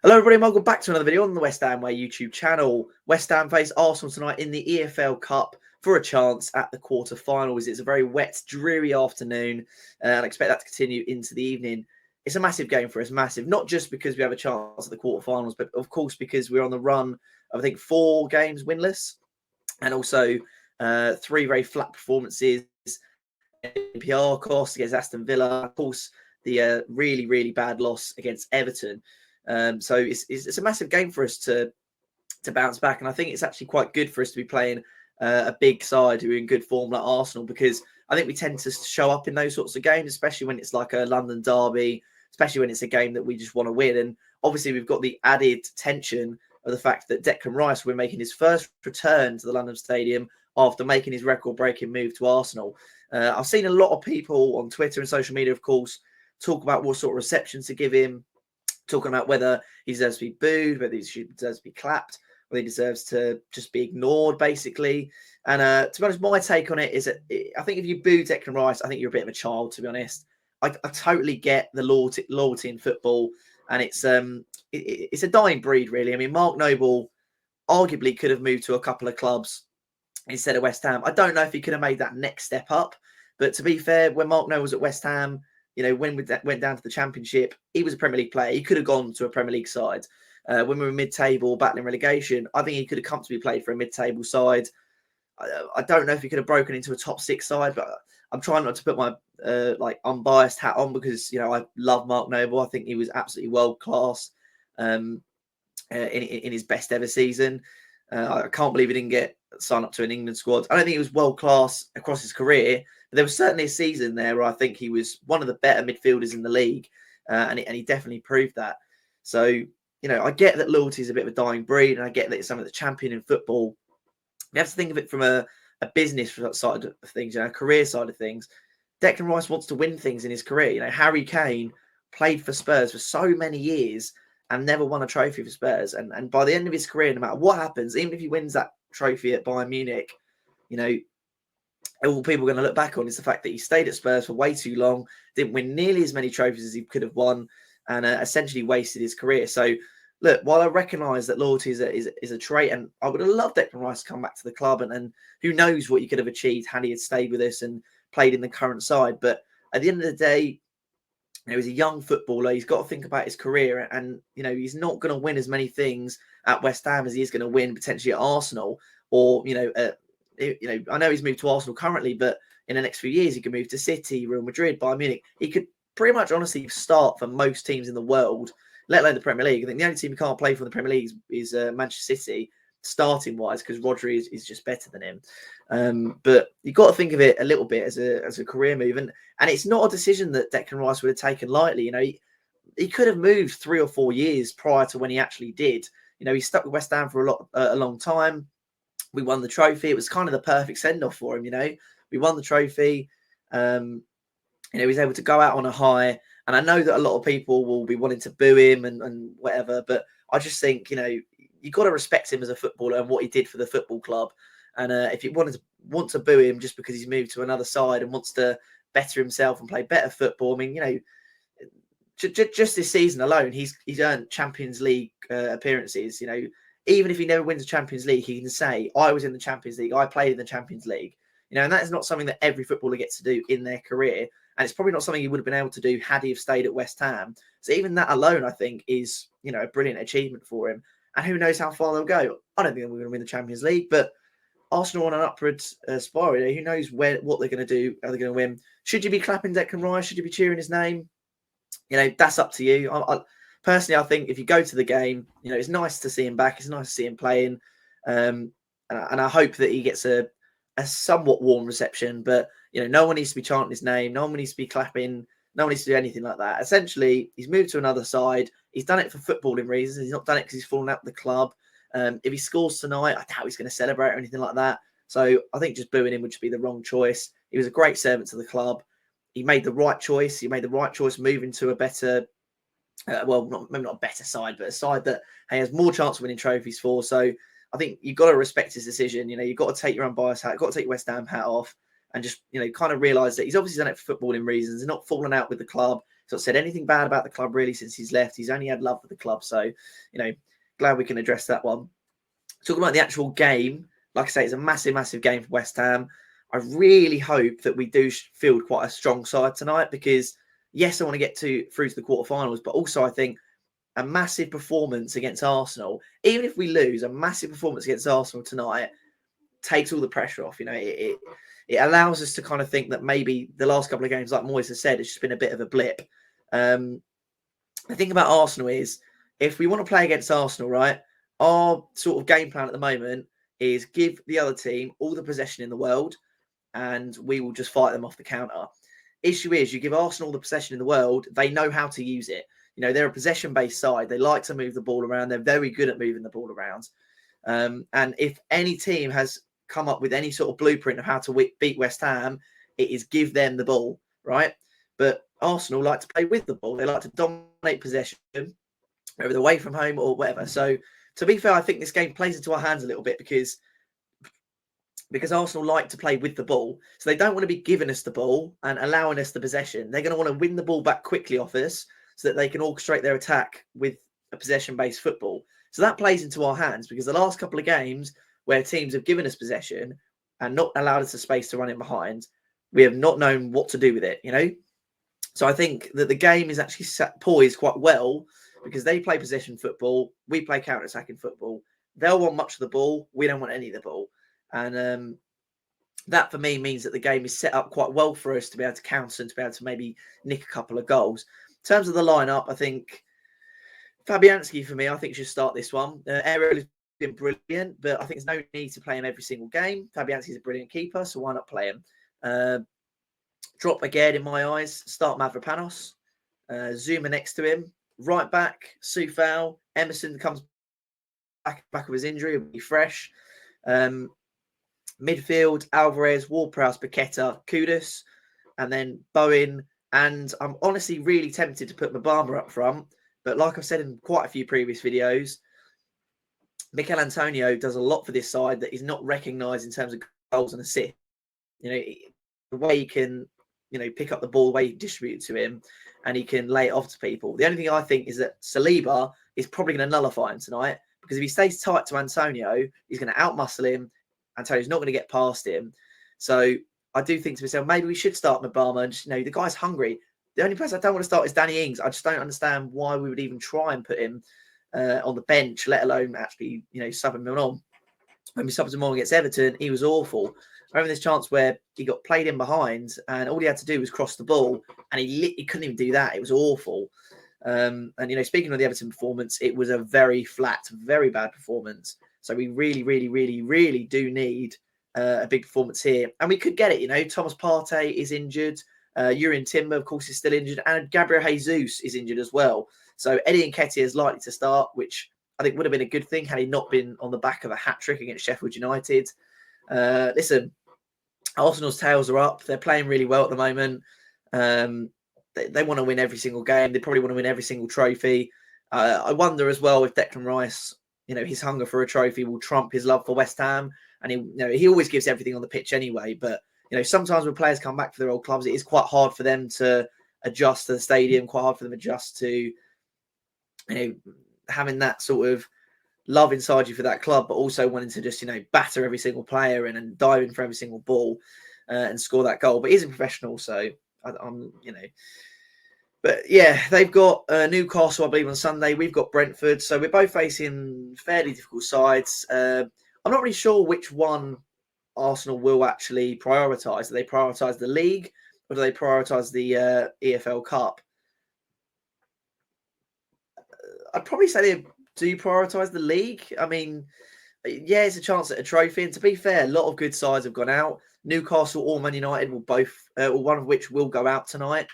Hello everybody, welcome back to another video on the West Ham Way YouTube channel. West Ham face Arsenal tonight in the EFL Cup for a chance at the quarter-finals. It's a very wet, dreary afternoon, and I expect that to continue into the evening. It's a massive game for us, massive. Not just because we have a chance at the quarter-finals, but of course because we're on the run of, I think, 4 games winless, and also 3 very flat performances. PR cost against Aston Villa, of course, the really, really bad loss against Everton. So it's a massive game for us to bounce back, and I think it's actually quite good for us to be playing a big side who are in good form like Arsenal, because I think we tend to show up in those sorts of games, especially when it's like a London derby, especially when it's a game that we just want to win. And obviously we've got the added tension of the fact that Declan Rice will be making his first return to the London Stadium after making his record-breaking move to Arsenal. I've seen a lot of people on Twitter and social media, of course, talk about what sort of reception to give him, talking about whether he deserves to be booed, whether he deserves to be clapped, whether he deserves to just be ignored, basically. And to be honest, my take on it is that I think if you boo Declan Rice, I think you're a bit of a child, to be honest. I totally get the loyalty in football, and it's a dying breed, really. I mean, Mark Noble arguably could have moved to a couple of clubs instead of West Ham. I don't know if he could have made that next step up, but to be fair, when Mark Noble was at West Ham, you know, when we went down to the Championship, he was a Premier League player. He could have gone to a Premier League side. When we were mid-table, battling relegation, I think he could have comfortably played for a mid-table side. I don't know if he could have broken into a top 6 side, but I'm trying not to put my unbiased hat on, because, you know, I love Mark Noble. I think he was absolutely world class in his best ever season. I can't believe he didn't get signed up to an England squad. I don't think he was world class across his career, but there was certainly a season there where I think he was one of the better midfielders in the league, and he definitely proved that. So, you know, I get that loyalty is a bit of a dying breed, and I get that it's something that's champion in football. You have to think of it from a business side of things, you know, a career side of things. Declan Rice wants to win things in his career. You know, Harry Kane played for Spurs for so many years and never won a trophy for Spurs. And by the end of his career, no matter what happens, even if he wins that trophy at Bayern Munich, you know, all people are going to look back on is the fact that he stayed at Spurs for way too long, didn't win nearly as many trophies as he could have won, and essentially wasted his career. So, look, while I recognise that loyalty is a trait, and I would have loved Declan Rice to come back to the club, and who knows what he could have achieved had he had stayed with us and played in the current side. But at the end of the day, you know, he's a young footballer. He's got to think about his career, and, you know, he's not going to win as many things at West Ham as he is going to win potentially at Arsenal, or, you know, I know he's moved to Arsenal currently, but in the next few years he could move to City, Real Madrid, Bayern Munich. He could pretty much honestly start for most teams in the world, let alone the Premier League. I think the only team he can't play for in the Premier League is Manchester City, starting wise, because Rodri is just better than him. But you've got to think of it a little bit as a career move, and it's not a decision that Declan Rice would have taken lightly. You know, he could have moved 3 or 4 years prior to when he actually did. You know, he stuck with West Ham for a long time. We won the trophy. It was kind of the perfect send-off for him, you know. We won the trophy. You know, he was able to go out on a high. And I know that a lot of people will be wanting to boo him and whatever, but I just think, you know, you've got to respect him as a footballer and what he did for the football club. And if you want to boo him just because he's moved to another side and wants to better himself and play better football, I mean, you know, just this season alone, he's earned Champions League appearances. You know, even if he never wins a Champions League, he can say, I was in the Champions League, I played in the Champions League. You know, and that is not something that every footballer gets to do in their career. And it's probably not something he would have been able to do had he have stayed at West Ham. So even that alone, I think, is, you know, a brilliant achievement for him. And who knows how far they'll go. I don't think we're going to win the Champions League, but Arsenal on an upward spiral. Who knows what they're going to do, how they're going to win. Should you be clapping Declan Rice? Should you be cheering his name? You know, that's up to you. Personally, I think if you go to the game, you know, it's nice to see him back. It's nice to see him playing. And I hope that he gets a somewhat warm reception. But, you know, no one needs to be chanting his name. No one needs to be clapping. No one needs to do anything like that. Essentially, he's moved to another side. He's done it for footballing reasons. He's not done it because he's fallen out with the club. If he scores tonight, I doubt he's going to celebrate or anything like that. So I think just booing him would just be the wrong choice. He was a great servant to the club. He made the right choice. He made the right choice moving to a better, maybe not a better side, but a side that he has more chance of winning trophies for. So I think you've got to respect his decision. You know, you've got to take your unbiased hat, you've got to take your West Ham hat off, and just, you know, kind of realise that he's obviously done it for footballing reasons. He's not fallen out with the club. not said anything bad about the club really since he's left. He's only had love for the club. So, glad we can address that one. Talking about the actual game, like I say, it's a massive, massive game for West Ham. I really hope that we do field quite a strong side tonight because, yes, I want to get through to the quarterfinals, but also I think a massive performance against Arsenal, even if we lose, a massive performance against Arsenal tonight takes all the pressure off. It allows us to kind of think that maybe the last couple of games, like Moyes has said, it's just been a bit of a blip. The thing about Arsenal is, if we want to play against Arsenal, right, our sort of game plan at the moment is give the other team all the possession in the world and we will just fight them off the counter. Issue is, you give Arsenal the possession in the world, they know how to use it. They're a possession-based side. They like to move the ball around. They're very good at moving the ball around. And if any team has come up with any sort of blueprint of how to beat West Ham, it is give them the ball, right? But Arsenal like to play with the ball. They like to dominate possession, whether they're away from home or whatever. So, to be fair, I think this game plays into our hands a little bit because Arsenal like to play with the ball. So they don't want to be giving us the ball and allowing us the possession. They're going to want to win the ball back quickly off us so that they can orchestrate their attack with a possession-based football. So that plays into our hands because the last couple of games where teams have given us possession and not allowed us the space to run in behind, we have not known what to do with it, So I think that the game is actually poised quite well because they play possession football, we play counter-attacking football. They'll want much of the ball, we don't want any of the ball. And that for me means that the game is set up quite well for us to be able to counter and to be able to maybe nick a couple of goals. In terms of the lineup, I think Fabianski for me, I think should start this one. Ariel has been brilliant, but I think there's no need to play him every single game. Fabianski is a brilliant keeper, so why not play him? Drop again in my eyes. Start Mavropanos. Zuma next to him. Right back, Soufal. Emerson comes back of his injury, will be fresh. Midfield, Alvarez, Ward-Prowse, Paqueta, Kudus, and then Bowen. And I'm honestly really tempted to put Mbama up front. But like I've said in quite a few previous videos, Mikel Antonio does a lot for this side that is not recognised in terms of goals and assists. The way he can, pick up the ball, the way he distributes to him, and he can lay it off to people. The only thing I think is that Saliba is probably going to nullify him tonight because if he stays tight to Antonio, he's going to outmuscle him. Antonio's not going to get past him. So I do think to myself, maybe we should start Mbama. And just, the guy's hungry. The only person I don't want to start is Danny Ings. I just don't understand why we would even try and put him on the bench, let alone actually, subbing him on. When we subbed him on against Everton, he was awful. I remember this chance where he got played in behind and all he had to do was cross the ball and he couldn't even do that. It was awful. And, speaking of the Everton performance, it was a very flat, very bad performance. So we really, really, really, really do need a big performance here. And we could get it, Thomas Partey is injured. Yuri Timber, of course, is still injured. And Gabriel Jesus is injured as well. So Eddie Nketiah is likely to start, which I think would have been a good thing had he not been on the back of a hat-trick against Sheffield United. Listen, Arsenal's tails are up. They're playing really well at the moment. They want to win every single game. They probably want to win every single trophy. I wonder as well if Declan Rice, his hunger for a trophy will trump his love for West Ham. And he always gives everything on the pitch anyway. But, sometimes when players come back for their old clubs, it is quite hard for them to adjust to the stadium, quite hard for them to adjust to, having that sort of love inside you for that club, but also wanting to just, batter every single player and dive in for every single ball and score that goal. But he's a professional, so I'm. But yeah, they've got Newcastle, I believe, on Sunday. We've got Brentford. So we're both facing fairly difficult sides. I'm not really sure which one Arsenal will actually prioritise. Do they prioritise the league or do they prioritise the EFL Cup? I'd probably say they do prioritise the league. I mean, yeah, it's a chance at a trophy. And to be fair, a lot of good sides have gone out. Newcastle or Man United will both, or one of which will go out tonight.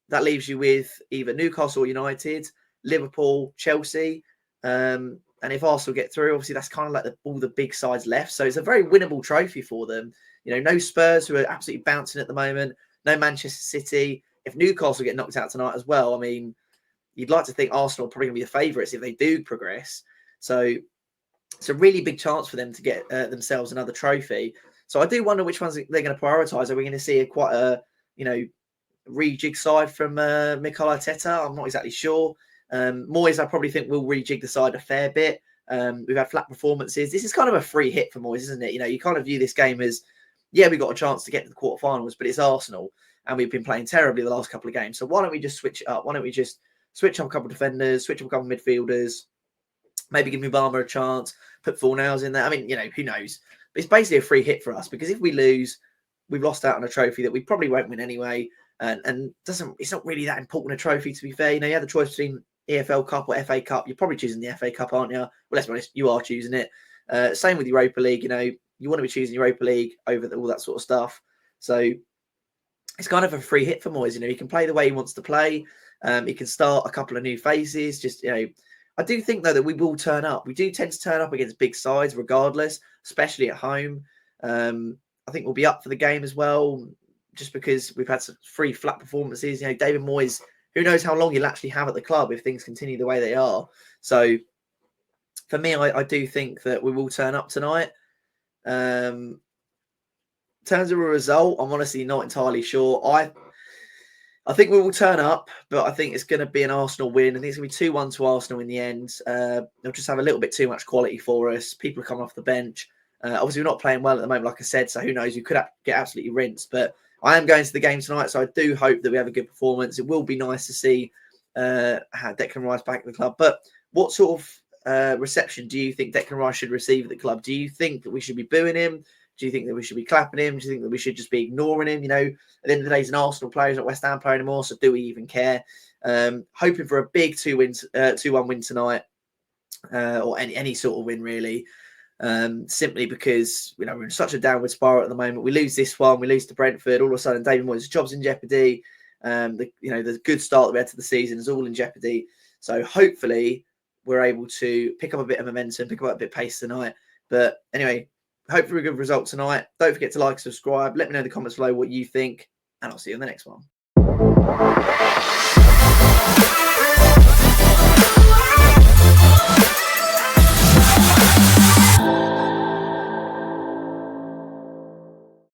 That leaves you with either Newcastle or United, Liverpool, Chelsea. And if Arsenal get through, obviously that's kind of like all the big sides left. So it's a very winnable trophy for them. No Spurs who are absolutely bouncing at the moment. No Manchester City. If Newcastle get knocked out tonight as well, I mean, you'd like to think Arsenal are probably going to be the favourites if they do progress. So it's a really big chance for them to get themselves another trophy. So I do wonder which ones they're going to prioritise. Are we going to see quite a, rejig side from Mikel Arteta. I'm not exactly sure. Moyes, I probably think will rejig the side a fair bit. We've had flat performances. This is kind of a free hit for Moyes, isn't it? You kind of view this game as, yeah, we got a chance to get to the quarterfinals, but it's Arsenal, and we've been playing terribly the last couple of games. So why don't we just switch it up? Why don't we just switch on a couple of defenders, switch on a couple of midfielders, maybe give Mubama a chance, put Fornals in there. I mean, who knows? But it's basically a free hit for us, because if we lose, we've lost out on a trophy that we probably won't win anyway. And it's not really that important a trophy, to be fair. You have the choice between EFL Cup or FA Cup. You're probably choosing the FA Cup, aren't you? Well, let's be honest, you are choosing it. Same with Europa League. You want to be choosing Europa League over all that sort of stuff. So it's kind of a free hit for Moyes. He can play the way he wants to play. He can start a couple of new faces. I do think, though, that we will turn up. We do tend to turn up against big sides regardless, especially at home. I think we'll be up for the game as well, just because we've had some 3 flat performances. David Moyes, who knows how long he'll actually have at the club if things continue the way they are. So for me, I do think that we will turn up tonight. In terms of a result, I'm honestly not entirely sure. I think we will turn up, but I think it's going to be an Arsenal win. I think it's going to be 2-1 to Arsenal in the end. They'll just have a little bit too much quality for us. People are coming off the bench. Obviously, we're not playing well at the moment, like I said, so who knows? We could get absolutely rinsed. But I am going to the game tonight, so I do hope that we have a good performance. It will be nice to see Declan Rice back at the club. But what sort of reception do you think Declan Rice should receive at the club? Do you think that we should be booing him? Do you think that we should be clapping him? Do you think that we should just be ignoring him? At the end of the day, he's an Arsenal player, he's not a West Ham player anymore, so do we even care? Hoping for a big 2-1 win tonight, or any sort of win, really. Simply because we're in such a downward spiral at the moment. We lose this one, we lose to Brentford, all of a sudden David Moyes' job's in jeopardy. The good start that we had to the season is all in jeopardy. So hopefully we're able to pick up a bit of momentum, pick up a bit of pace tonight. But anyway, hopefully a good result tonight. Don't forget to like, subscribe. Let me know in the comments below what you think, and I'll see you in the next one.